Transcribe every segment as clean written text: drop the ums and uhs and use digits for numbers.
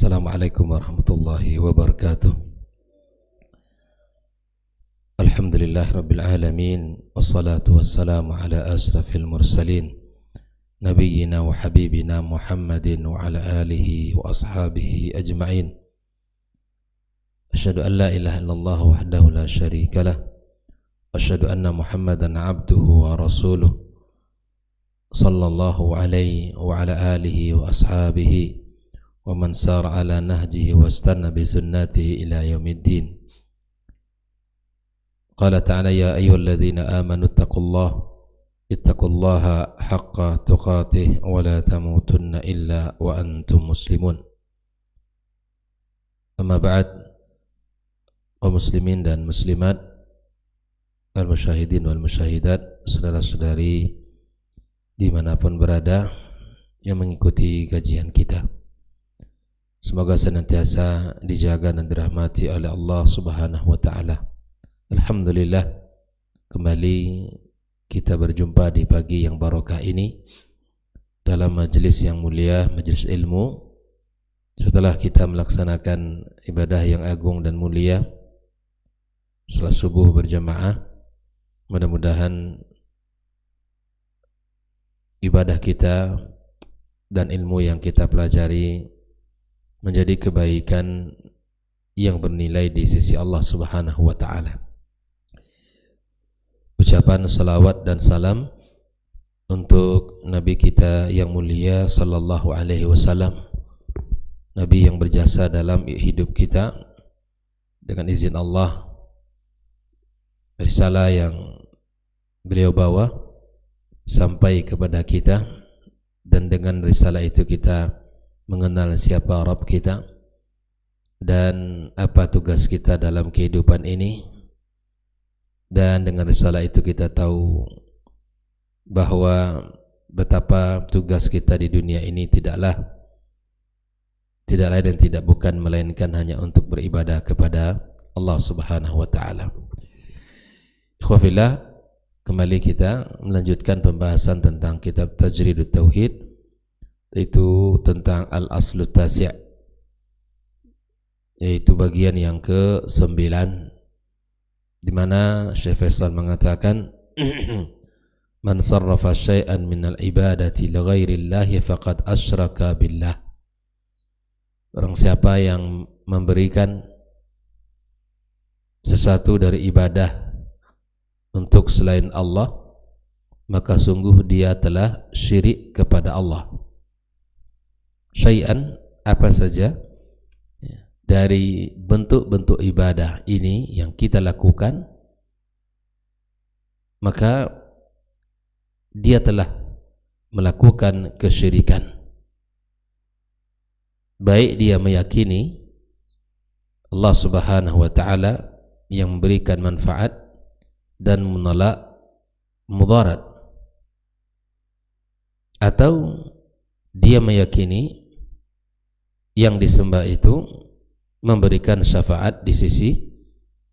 Assalamualaikum warahmatullahi wabarakatuh. Alhamdulillahi rabbil alamin, wassalatu wassalamu ala asrafil mursalin, nabiyyina wa habibina Muhammadin wa ala alihi wa ashabihi ajma'in. Asyhadu an la ilaha illallah wahdahu la syarika lah, asyhadu anna Muhammadan abduhu wa rasuluh, sallallahu alaihi wa ala alihi wa ashabihi wa man sara ala nahjihi wastanna bi sunnatihi ila yaumiddin. Qala ta'ala ya ayyuhalladzina amanu ittaqullaha haqqa tuqatih wa la tamutunna illa wa antum muslimun. Amma ba'd, kaum muslimin dan muslimat, wal musyahidin wal musyahidat, saudara-saudari dimanapun berada yang mengikuti kajian kita, semoga senantiasa dijaga dan dirahmati oleh Allah Subhanahu wa ta'ala. Alhamdulillah, kembali kita berjumpa di pagi yang barokah ini dalam majelis yang mulia, majelis ilmu. Setelah kita melaksanakan ibadah yang agung dan mulia setelah subuh berjamaah, mudah-mudahan ibadah kita dan ilmu yang kita pelajari menjadi kebaikan yang bernilai di sisi Allah Subhanahu wa ta'ala. Ucapan salawat dan salam untuk Nabi kita yang mulia sallallahu alaihi wasallam, Nabi yang berjasa dalam hidup kita. Dengan izin Allah, risalah yang beliau bawa sampai kepada kita, dan dengan risalah itu kita mengenal siapa Rabb kita dan apa tugas kita dalam kehidupan ini. Dan dengan risalah itu kita tahu bahwa betapa tugas kita di dunia ini tidak lain dan tidak bukan melainkan hanya untuk beribadah kepada Allah Subhanahu wa ta'ala. Ikhwafillah, kembali kita melanjutkan pembahasan tentang kitab Tajridut Tauhid, yaitu tentang Al-Aslu Tasi', yaitu bagian yang ke-9, di mana Syekh Faisal mengatakan man sarrafa syai'an minal ibadati li ghairillahi faqad asyraka billah. Barang siapa yang memberikan sesuatu dari ibadah untuk selain Allah, maka sungguh dia telah syirik kepada Allah. Syai'an, apa saja dari bentuk-bentuk ibadah ini yang kita lakukan, maka dia telah melakukan kesyirikan. Baik dia meyakini Allah Subhanahu wa ta'ala yang memberikan manfaat dan menolak mudarat, atau dia meyakini yang disembah itu memberikan syafaat di sisi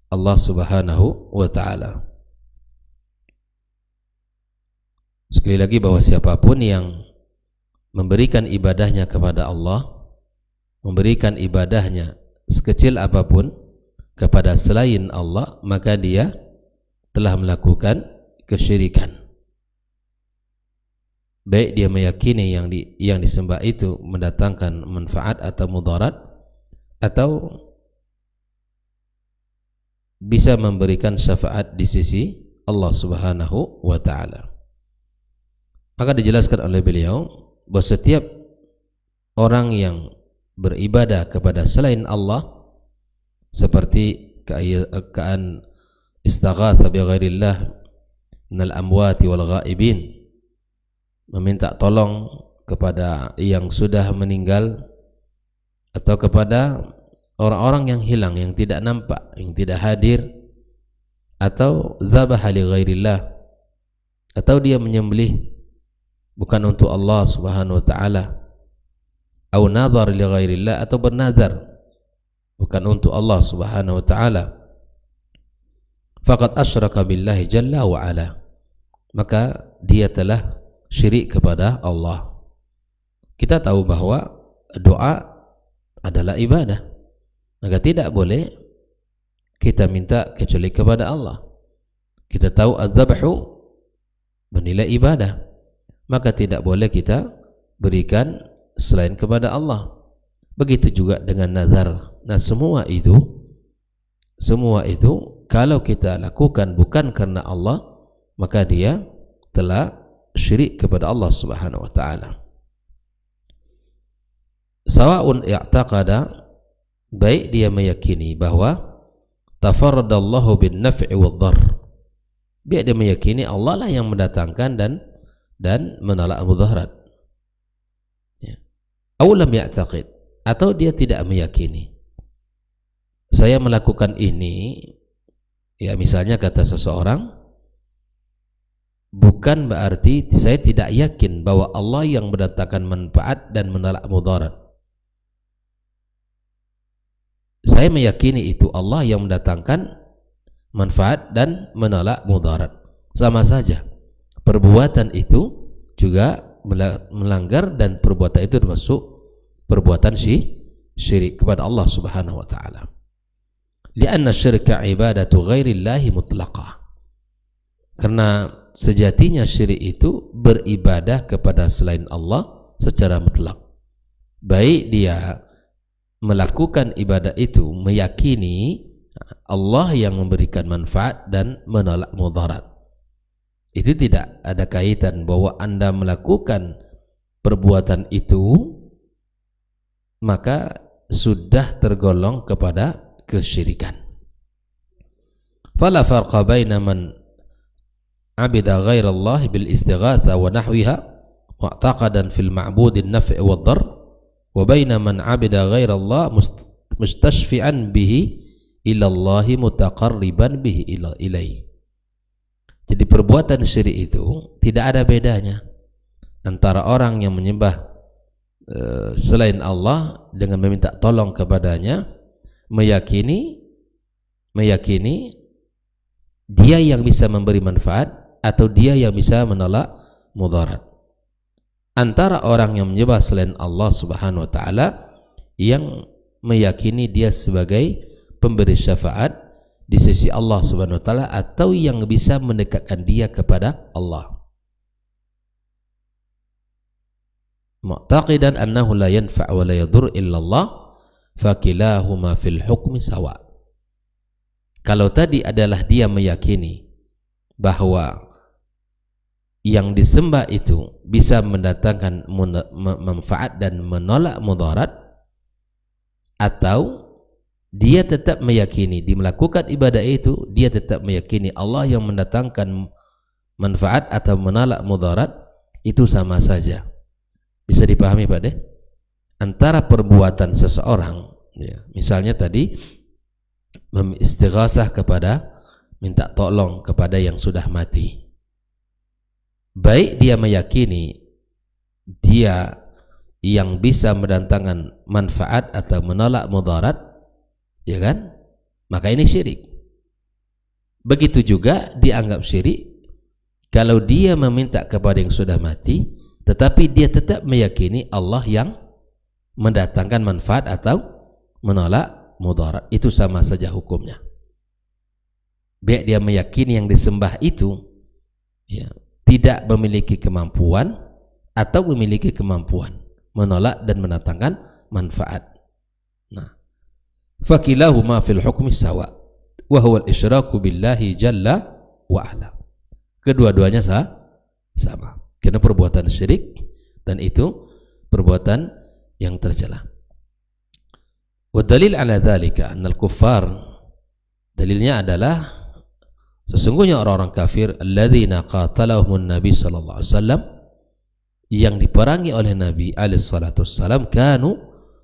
Allah Subhanahu wa ta'ala. Sekali lagi, bahwa siapapun yang memberikan ibadahnya kepada Allah, memberikan ibadahnya sekecil apapun kepada selain Allah, maka dia telah melakukan kesyirikan. Baik dia meyakini yang disembah itu mendatangkan manfaat atau mudarat, atau bisa memberikan syafaat di sisi Allah Subhanahu wa ta'ala. Maka dijelaskan oleh beliau bahwa setiap orang yang beribadah kepada selain Allah, seperti keadaan istaghatha bi ghairillah minal amwati wal ghaibin, meminta tolong kepada yang sudah meninggal atau kepada orang-orang yang hilang, yang tidak nampak, yang tidak hadir, atau zabaha li ghairillah, atau dia menyembelih bukan untuk Allah Subhanahu wa ta'ala, au nadhar li ghairillah, atau bernazar bukan untuk Allah Subhanahu wa ta'ala, faqad asyraka billahi jalla wa ala, maka dia telah syirik kepada Allah. Kita tahu bahwa doa adalah ibadah. Maka tidak boleh kita minta kecuali kepada Allah. Kita tahu az-zabhu bernilai ibadah, maka tidak boleh kita berikan selain kepada Allah. Begitu juga dengan nazar. Nah, semua itu kalau kita lakukan bukan karena Allah, maka dia telah syirik kepada Allah Subhanahu wa taala. Sawa'un i'taqada, baik dia meyakini bahwa tafarradallahu bin naf'i wad dhar, biar dia meyakini Allah lah yang mendatangkan dan menolak mudarat, ya. Aw lam ya'taqid, atau dia tidak meyakini. Saya melakukan ini, ya misalnya kata seseorang, bukan berarti saya tidak yakin bahwa Allah yang mendatangkan manfaat dan menolak mudarat. Saya meyakini itu Allah yang mendatangkan manfaat dan menolak mudarat. Sama saja. Perbuatan itu juga melanggar, dan perbuatan itu termasuk perbuatan syirik kepada Allah Subhanahu wa taala. Lianna syirka ibadatu ghairillahi mutlaqah. Karena sejatinya syirik itu beribadah kepada selain Allah secara mutlak. Baik dia melakukan ibadah itu meyakini Allah yang memberikan manfaat dan menolak mudarat. Itu tidak ada kaitan bahwa Anda melakukan perbuatan itu maka sudah tergolong kepada kesyirikan. Fala farqa baina man abida ghairallah bil istighatha wa nahwiha wa taqadan fil ma'budin naf'i wad dhar wa baina man abida ghairallah mustashfi'an bihi ila Allah mutaqarriban bihi ilaihi. Jadi perbuatan syirik itu tidak ada bedanya antara orang yang menyembah selain Allah dengan meminta tolong kepadanya, meyakini dia yang bisa memberi manfaat atau dia yang bisa menolak mudarat. Antara orang yang menyembah selain Allah Subhanahu wa taala yang meyakini dia sebagai pemberi syafaat di sisi Allah Subhanahu wa taala atau yang bisa mendekatkan dia kepada Allah. Mu'taqidan annahu la yanfa' wa la yadur illa Allah fakilahuma fil hukmi sawa. Kalau tadi adalah dia meyakini bahwa yang disembah itu bisa mendatangkan manfaat dan menolak mudarat, atau dia tetap meyakini di melakukan ibadah itu dia tetap meyakini Allah yang mendatangkan manfaat atau menolak mudarat, itu sama saja. Bisa dipahami Pak De? Antara perbuatan seseorang, ya, misalnya tadi istighasah kepada, minta tolong kepada yang sudah mati, baik dia meyakini dia yang bisa mendatangkan manfaat atau menolak mudarat, ya kan? Maka ini syirik. Begitu juga dianggap syirik kalau dia meminta kepada yang sudah mati tetapi dia tetap meyakini Allah yang mendatangkan manfaat atau menolak mudarat. Itu sama saja hukumnya. Baik dia meyakini yang disembah itu, ya, tidak memiliki kemampuan atau memiliki kemampuan menolak dan mendatangkan manfaat. Nah, fakilahuma fil hukmi sawa wa huwa al-isyraku billahi jalla wa ala. Kedua-duanya sama. Karena perbuatan syirik dan itu perbuatan yang tercela. Wa dalil ala dzalika annal kuffar, dalilnya adalah sesungguhnya orang-orang kafir alladzina qatalahumun nabi sallallahu alaihi wasallam, yang diperangi oleh Nabi alaihi salatu wassalam, kanu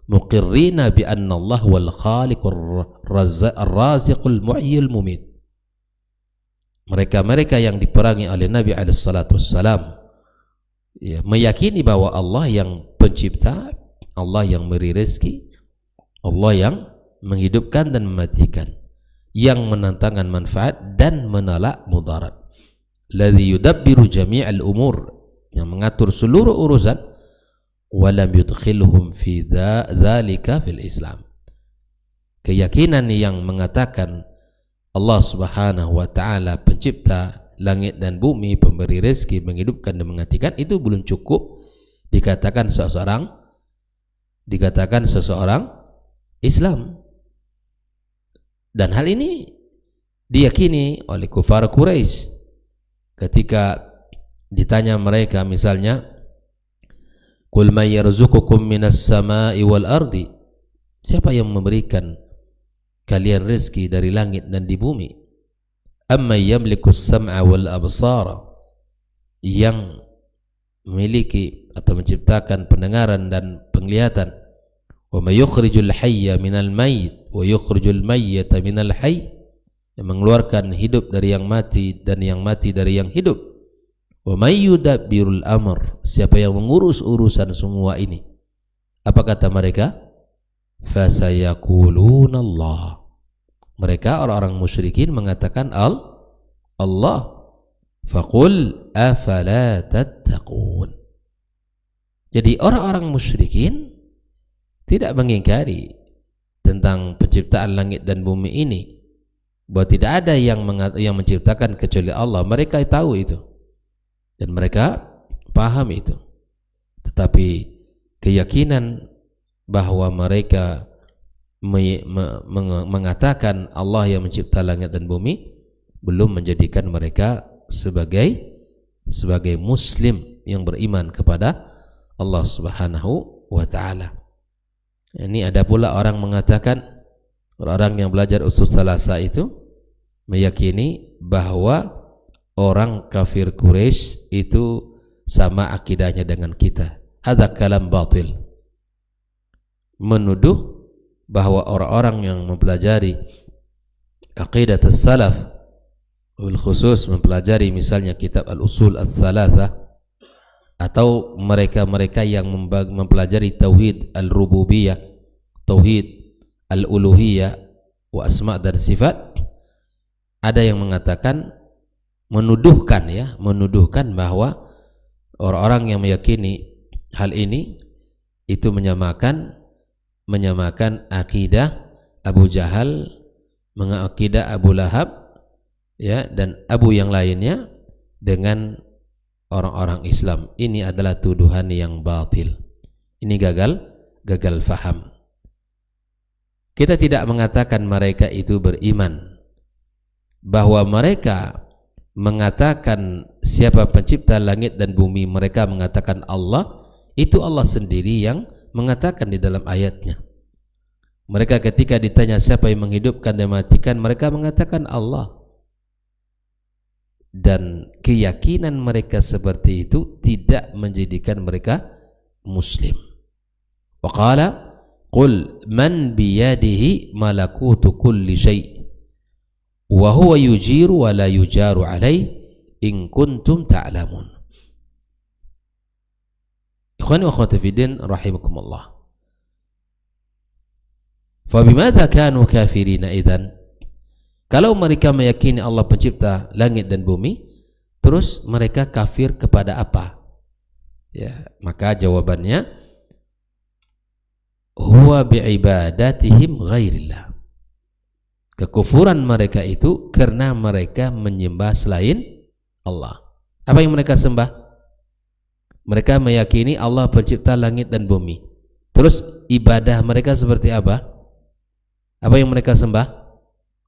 muqirrina bi anna Allah wal khaliqur raziqul muhyil mumit. Mereka yang diperangi oleh Nabi alaihi salatu wassalam, ya, meyakini bahwa Allah yang pencipta, Allah yang memberi rezeki, Allah yang menghidupkan dan mematikan, yang mendatangkan manfaat dan menolak mudarat. Ladzi yudabbiru jami'al umur, yang mengatur seluruh urusan, wa lam yudkhilhum fi dzalika fil Islam. Keyakinan yang mengatakan Allah Subhanahu wa taala pencipta langit dan bumi, pemberi rezeki, menghidupkan dan mematikan, itu belum cukup dikatakan seseorang Islam. Dan hal ini diyakini oleh kufar Quraisy ketika ditanya mereka, misalnya, qul may yarzuqukum minas sama'i wal ardi, siapa yang memberikan kalian rezeki dari langit dan di bumi? Amma yamliku as-sam'a wal absara, yang memiliki atau menciptakan pendengaran dan penglihatan. Wa may yukhrijul hayya minal mayyit wa yukhrijul mayyita minal hayy, yang mengeluarkan hidup dari yang mati dan yang mati dari yang hidup. Wa may yudabbirul amr, siapa yang mengurus urusan semua ini? Apa kata mereka? Fasayaquluna Allah. Mereka orang-orang musyrikin mengatakan Allah. Faqul afala tattaqun. Jadi orang-orang musyrikin tidak mengingkari tentang penciptaan langit dan bumi ini, bahwa tidak ada yang menciptakan kecuali Allah. Mereka tahu itu dan mereka paham itu. Tetapi keyakinan bahwa mereka mengatakan Allah yang mencipta langit dan bumi belum menjadikan mereka sebagai muslim yang beriman kepada Allah Subhanahu wa taala. Ini ada pula orang mengatakan, orang yang belajar usul salasa itu meyakini bahwa orang kafir Quraisy itu sama akidahnya dengan kita. Hadza kalam batil. Menuduh bahwa orang-orang yang mempelajari aqidah as-salaf, bil khusus mempelajari misalnya kitab al-usul as-salasah, atau mereka-mereka yang mempelajari tauhid al-rububiyah, tauhid al-uluhiyah wa asma' dan sifat, ada yang mengatakan, menuduhkan bahwa orang-orang yang meyakini hal ini itu menyamakan akidah Abu Jahal, mengakidah Abu Lahab, ya, dan Abu yang lainnya dengan orang-orang Islam. Ini adalah tuduhan yang batil. Ini gagal faham. Kita tidak mengatakan mereka itu beriman, bahwa mereka mengatakan siapa pencipta langit dan bumi, mereka mengatakan Allah, itu Allah sendiri yang mengatakan di dalam ayatnya. Mereka ketika ditanya siapa yang menghidupkan dan mematikan, mereka mengatakan Allah. Dan keyakinan mereka seperti itu tidak menjadikan mereka muslim. Wa qala qul man biyadihi malakutu kulli syai' wa huwa yujiru wa la yujaru alaih in kuntum ta'lamun. Ikhwani wa akhwati fiddin rahimakumullah. Fa bimadza kanu kafirina idzan? Kalau mereka meyakini Allah pencipta langit dan bumi, terus mereka kafir kepada apa? Ya, maka jawabannya huwa bi'ibadatihim ghairillah. Kekufuran mereka itu karena mereka menyembah selain Allah. Apa yang mereka sembah? Mereka meyakini Allah pencipta langit dan bumi. Terus ibadah mereka seperti apa? Apa yang mereka sembah?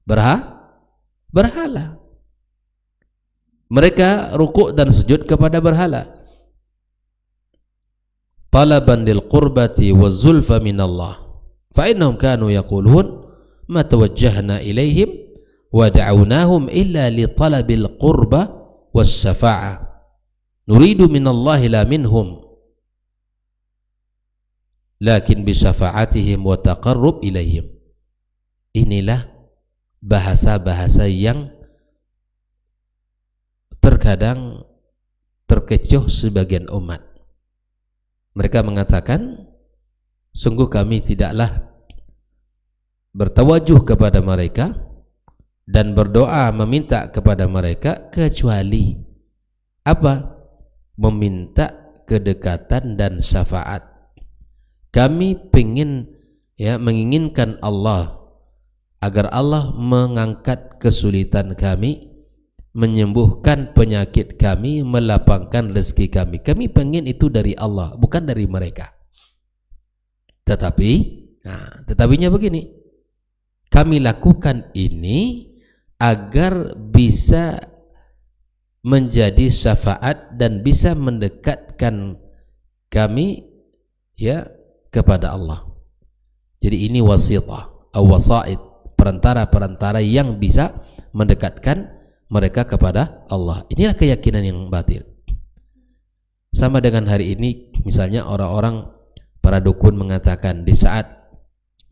Berhala. Mereka rukuk dan sujud kepada berhala. Talaban lil qurbati wa zulfa min Allah. Fa innahum kanu yaqulun ma tawajjahna ilaihim wa da'awnahum illa li talabil qurba was syafa'ah. Nuridu min Allah la minhum lakin bi syafa'atihim wa taqarrub ilaihim. Inilah bahasa-bahasa yang terkadang terkecoh sebagian umat. Mereka mengatakan, sungguh kami tidaklah bertawajuh kepada mereka dan berdoa meminta kepada mereka kecuali apa? Meminta kedekatan dan syafaat. Kami menginginkan Allah agar Allah mengangkat kesulitan kami, menyembuhkan penyakit kami, melapangkan rezeki kami. Kami pengen itu dari Allah, bukan dari mereka. Tetapinya begini, kami lakukan ini agar bisa menjadi syafaat dan bisa mendekatkan kami kepada Allah. Jadi ini wasithah, wasaid, perantara-perantara yang bisa mendekatkan mereka kepada Allah. Inilah keyakinan yang batil. Sama dengan hari ini, misalnya orang-orang, para dukun mengatakan di saat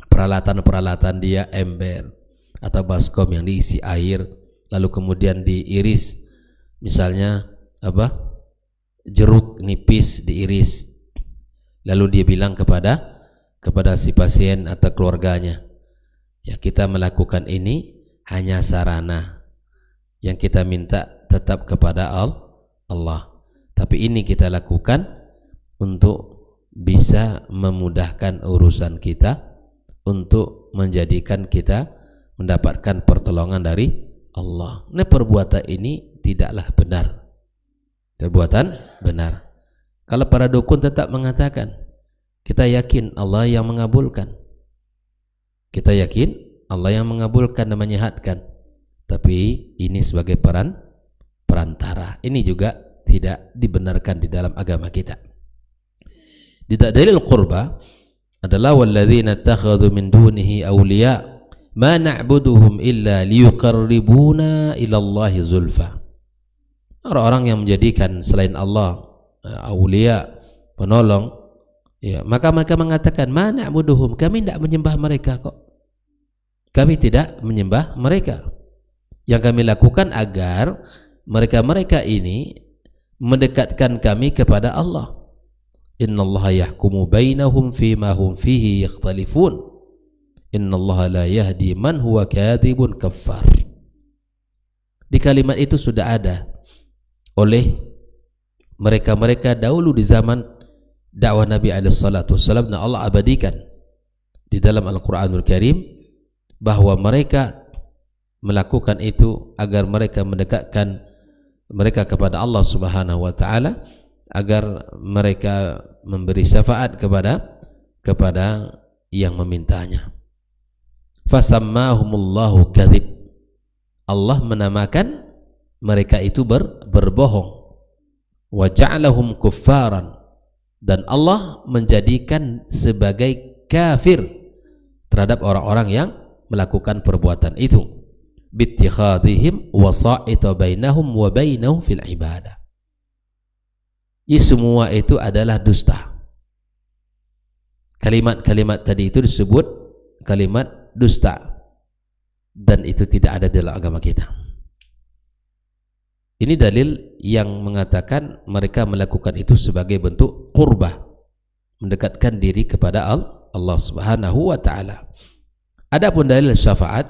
peralatan-peralatan dia ember atau baskom yang diisi air, lalu kemudian diiris, misalnya jeruk nipis diiris, lalu dia bilang kepada si pasien atau keluarganya, ya kita melakukan ini hanya sarana, yang kita minta tetap kepada Allah, tapi ini kita lakukan untuk bisa memudahkan urusan kita, untuk menjadikan kita mendapatkan pertolongan dari Allah. Nah, perbuatan ini tidaklah benar. Perbuatan benar. Kalau para dukun tetap mengatakan, kita yakin Allah yang mengabulkan, kita yakin Allah yang mengabulkan dan menyehatkan, tapi ini sebagai perantara. Ini juga tidak dibenarkan di dalam agama kita. Di dalil qurba adalah walladzina takhadhu min dunihi awliya ma na'buduhum illa liyuqarribuna ila Allahi zulfa. Orang-orang yang menjadikan selain Allah awliya, penolong, ya, maka mereka mengatakan ma na'buduhum, kami tidak menyembah mereka kok. Kami tidak menyembah mereka. Yang kami lakukan agar mereka-mereka ini mendekatkan kami kepada Allah. Innallaha yahkumu bainahum fima hum fihi yakhtalifun. Innallaha la yahdi man huwa kadhibun kaffar. Di kalimat itu sudah ada oleh mereka-mereka dahulu di zaman dakwah Nabi alaihi salatu wasallam, dan Allah abadikan di dalam Al-Qur'anul Karim bahwa mereka melakukan itu agar mereka mendekatkan mereka kepada Allah Subhanahu wa taala, agar mereka memberi syafaat kepada yang memintanya. Fasammahumullahu kadzib. Allah menamakan mereka itu berbohong. Wa ja'alahum kuffaran, dan Allah menjadikan sebagai kafir terhadap orang-orang yang melakukan perbuatan itu. Bittikhadhihim wasa'ita bainahum wa bainahum fil ibadah. Ini semua itu adalah dusta. Kalimat-kalimat tadi itu disebut kalimat dusta, dan itu tidak ada dalam agama kita. Ini dalil yang mengatakan mereka melakukan itu sebagai bentuk qurbah, mendekatkan diri kepada Allah Subhanahu wa taala. Adapun dalil syafaat,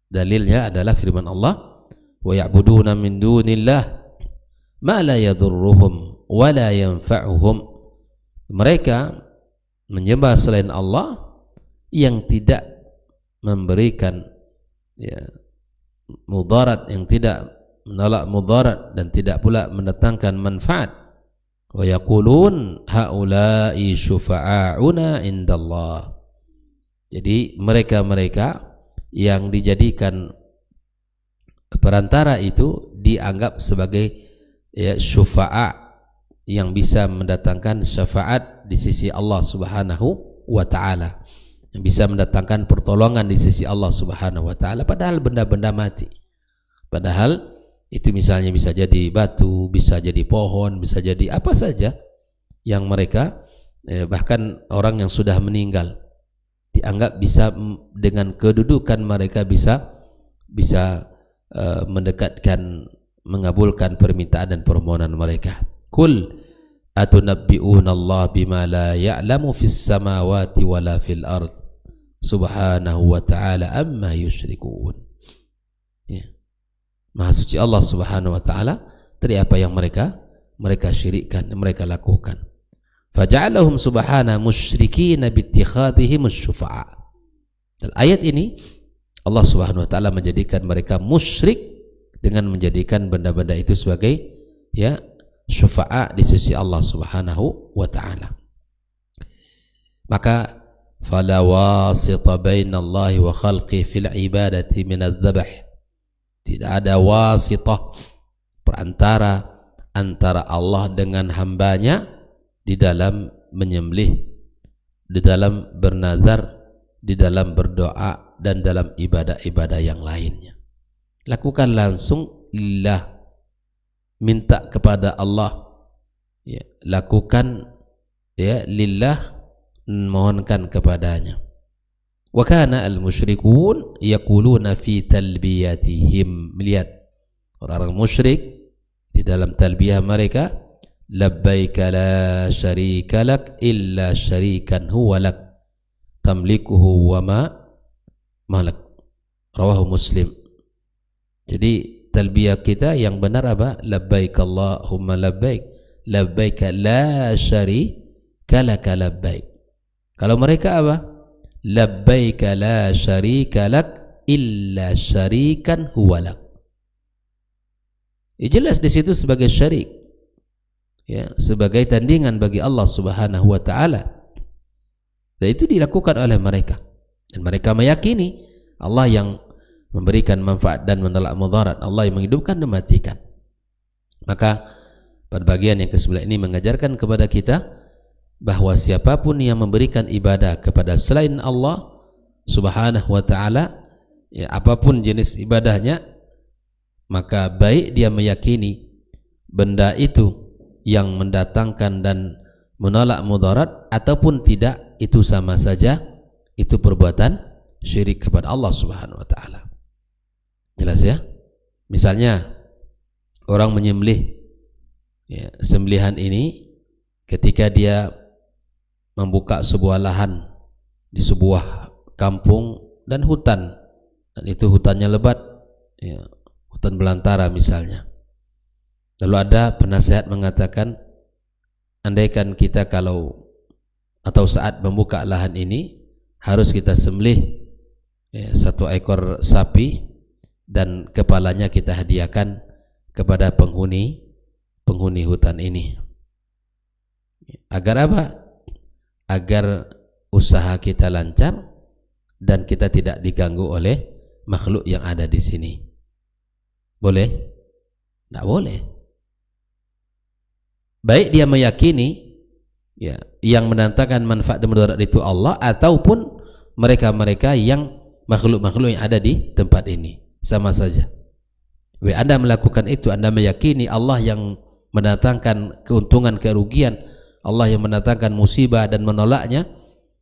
dalilnya adalah firman Allah, wa ya'buduna min dunillah ma la yadurruhum wa la yanfa'uhum. Mereka menyembah selain Allah yang tidak memberikan mudarat, yang tidak menolak mudarat dan tidak pula mendatangkan manfaat. Wa yaqulun haula'i syufa'auna indallah. Jadi mereka-mereka yang dijadikan perantara itu dianggap sebagai syufa'a, yang bisa mendatangkan syafaat di sisi Allah Subhanahu wa taala, yang bisa mendatangkan pertolongan di sisi Allah Subhanahu wa taala, padahal benda-benda mati. Padahal itu misalnya bisa jadi batu, bisa jadi pohon, bisa jadi apa saja yang mereka bahkan orang yang sudah meninggal dianggap bisa, dengan kedudukan mereka bisa mendekatkan, mengabulkan permintaan dan permohonan mereka. Kul atunabbi'una Allah bima la ya'lamu fis samawati wala fil ard subhanahu wa ta'ala amma yusyrikun. Ya. Maha suci Allah Subhanahu wa ta'ala dari apa yang mereka syirikkan, mereka lakukan. faja'alahum subhana musyrikin bittikhadhihim asy-syufa'a. Dalam ayat ini Allah Subhanahu wa taala menjadikan mereka musyrik dengan menjadikan benda-benda itu sebagai ya syufa'a di sisi Allah Subhanahu wa taala. Maka fala wasita bainallahi wa khalqi fil ibadati min adz-dzabh. Tidak ada wasitah perantara antara Allah dengan hambanya di dalam menyembelih, di dalam bernazar, di dalam berdoa dan dalam ibadah-ibadah yang lainnya. Lakukan langsung lillah, minta kepada Allah ya, lakukan ya lillah, mohonkan kepadanya. Wa kana al-musyrikun yaquluna fi talbiyatihim, melihat orang-orang musyrik di dalam talbiyah mereka, labbaika la syarika lak illa syarikan huwa lak tamlikuhu wa ma malak, rawahu Muslim. Jadi talbiyah kita yang benar apa? Labbaik Allahumma labbaik, labbaik la syarika lak labbaik. Kalau mereka apa? Labbaik la syarika lak illa syarikan huwa lak. Jelas di situ sebagai syarik, ya, sebagai tandingan bagi Allah Subhanahu wa taala. Dan itu dilakukan oleh mereka. Dan mereka meyakini Allah yang memberikan manfaat dan menolak mudarat, Allah yang menghidupkan dan mematikan. Maka pada bagian yang ke-9 ini mengajarkan kepada kita bahwa siapapun yang memberikan ibadah kepada selain Allah Subhanahu wa taala, ya, apapun jenis ibadahnya, maka baik dia meyakini benda itu yang mendatangkan dan menolak mudarat ataupun tidak, itu sama saja, itu perbuatan syirik kepada Allah Subhanahu wa taala. Jelas ya? Misalnya orang menyembelih, ya, sembelihan ini ketika dia membuka sebuah lahan di sebuah kampung dan hutan, dan itu hutannya lebat, ya, hutan belantara misalnya. Lalu ada penasehat mengatakan, andaikan kita kalau atau saat membuka lahan ini harus kita sembelih ya, 1 ekor sapi dan kepalanya kita hadiahkan kepada penghuni hutan ini. Agar apa? Agar usaha kita lancar dan kita tidak diganggu oleh makhluk yang ada di sini. Boleh? Tidak boleh. Baik dia meyakini ya, yang mendatangkan manfaat dan mudarat itu Allah ataupun mereka-mereka yang makhluk-makhluk yang ada di tempat ini, sama saja. Anda melakukan itu, Anda meyakini Allah yang mendatangkan keuntungan, kerugian, Allah yang mendatangkan musibah dan menolaknya,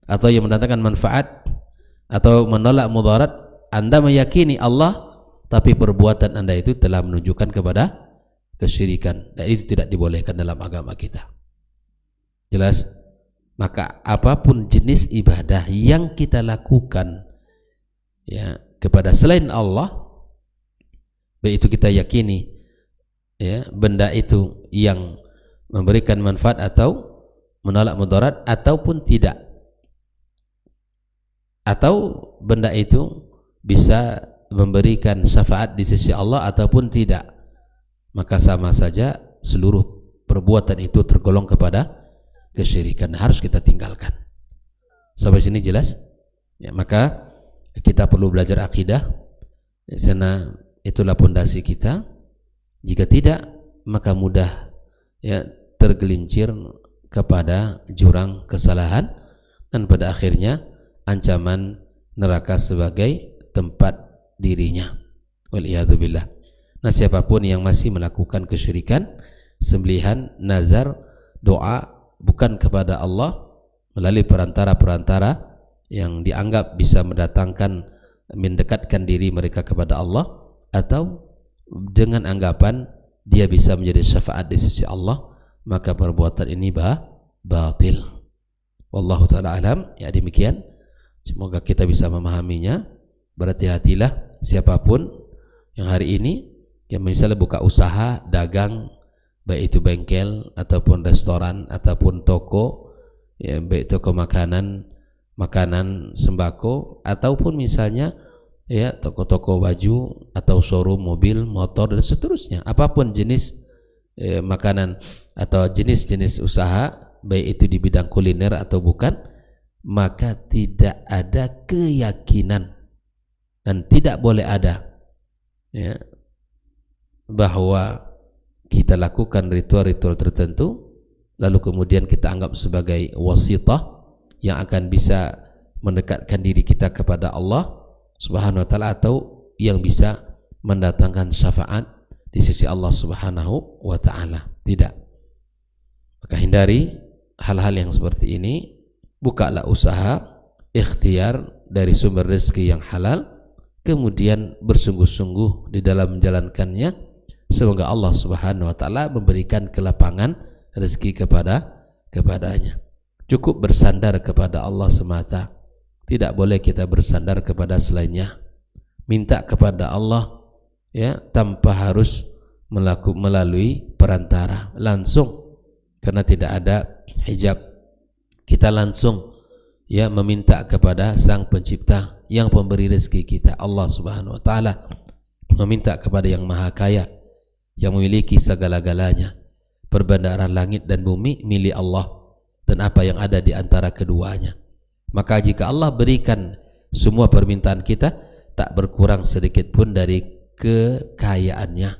atau yang mendatangkan manfaat atau menolak mudarat, Anda meyakini Allah, tapi perbuatan Anda itu telah menunjukkan kepada kesyirikan, dan itu tidak dibolehkan dalam agama kita. Jelas? Maka apapun jenis ibadah yang kita lakukan ya kepada selain Allah, baik itu kita yakini ya benda itu yang memberikan manfaat atau menolak mudarat ataupun tidak, atau benda itu bisa memberikan syafaat di sisi Allah ataupun tidak, maka sama saja seluruh perbuatan itu tergolong kepada kesyirikan, harus kita tinggalkan. Sampai sini jelas? Ya, maka kita perlu belajar akidah, karena itulah pondasi kita. Jika tidak, maka mudah ya tergelincir kepada jurang kesalahan dan pada akhirnya ancaman neraka sebagai tempat dirinya. Waliyadzubillah. Nah, siapapun yang masih melakukan kesyirikan, sembelihan, nazar, doa bukan kepada Allah melalui perantara-perantara yang dianggap bisa mendatangkan, mendekatkan diri mereka kepada Allah, atau dengan anggapan dia bisa menjadi syafaat di sisi Allah, maka perbuatan ini batil. Wallahu ta'ala alam. Ya, demikian, semoga kita bisa memahaminya. Berhati-hatilah siapapun yang hari ini yang misalnya buka usaha, dagang, baik itu bengkel ataupun restoran ataupun toko, ya, baik toko makanan sembako ataupun misalnya ya toko-toko baju atau showroom mobil, motor dan seterusnya. Apapun jenis makanan atau jenis-jenis usaha, baik itu di bidang kuliner atau bukan, maka tidak ada keyakinan dan tidak boleh ada, ya, bahwa kita lakukan ritual-ritual tertentu lalu kemudian kita anggap sebagai wasithah yang akan bisa mendekatkan diri kita kepada Allah Subhanahu wa taala atau yang bisa mendatangkan syafaat di sisi Allah Subhanahu wa taala. Tidak. Maka hindari hal-hal yang seperti ini. Bukalah usaha, ikhtiar dari sumber rezeki yang halal, kemudian bersungguh-sungguh di dalam menjalankannya. Semoga Allah Subhanahu wa taala memberikan kelapangan rezeki kepadanya. Cukup bersandar kepada Allah semata. Tidak boleh kita bersandar kepada selainnya. Minta kepada Allah, ya, tanpa harus melalui perantara, langsung, karena tidak ada hijab. Kita langsung, ya, meminta kepada Sang Pencipta yang pemberi rezeki kita, Allah Subhanahu wa taala. Meminta kepada yang Maha Kaya, yang memiliki segala-galanya. Perbendaharaan langit dan bumi milik Allah dan apa yang ada di antara keduanya. Maka jika Allah berikan semua permintaan kita, tak berkurang sedikit pun dari kekayaannya,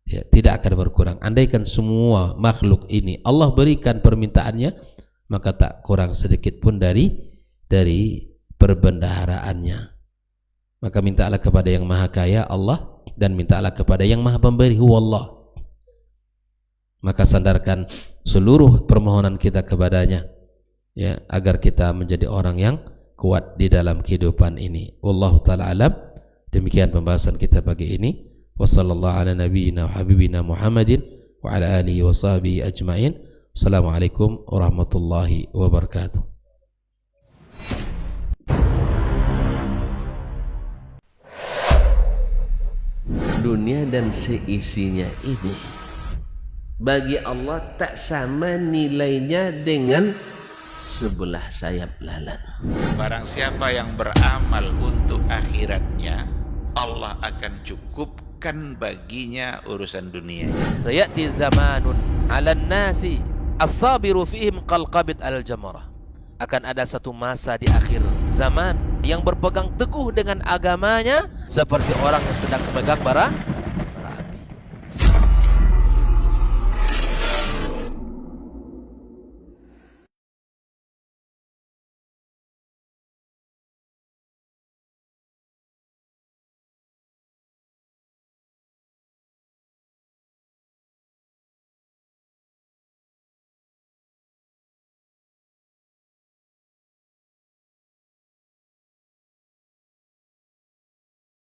ya, tidak akan berkurang. Andaikan semua makhluk ini Allah berikan permintaannya, maka tak kurang sedikit pun dari perbendaharaannya. Maka mintalah kepada yang Maha Kaya, Allah, dan mintalah kepada yang Maha Pemberi, huwallah. Maka sandarkan seluruh permohonan kita kepadanya, ya, agar kita menjadi orang yang kuat di dalam kehidupan ini. Wallahu taala alam. Demikian pembahasan kita pagi ini. Wassallallahu ala nabiyyina wa habibina Muhammadin wa ala alihi wa sahbihi ajmain. Assalamualaikum warahmatullahi wabarakatuh. Dunia dan seisinya ini bagi Allah tak sama nilainya dengan sebelah sayap lalat. Barang siapa yang beramal untuk akhiratnya, Allah akan cukupkan baginya urusan dunia. Sayati zamanun 'alan nasi as-sabiru fihim qalqabit al-jamarah. Akan ada satu masa di akhir zaman yang berpegang teguh dengan agamanya seperti orang yang sedang memegang bara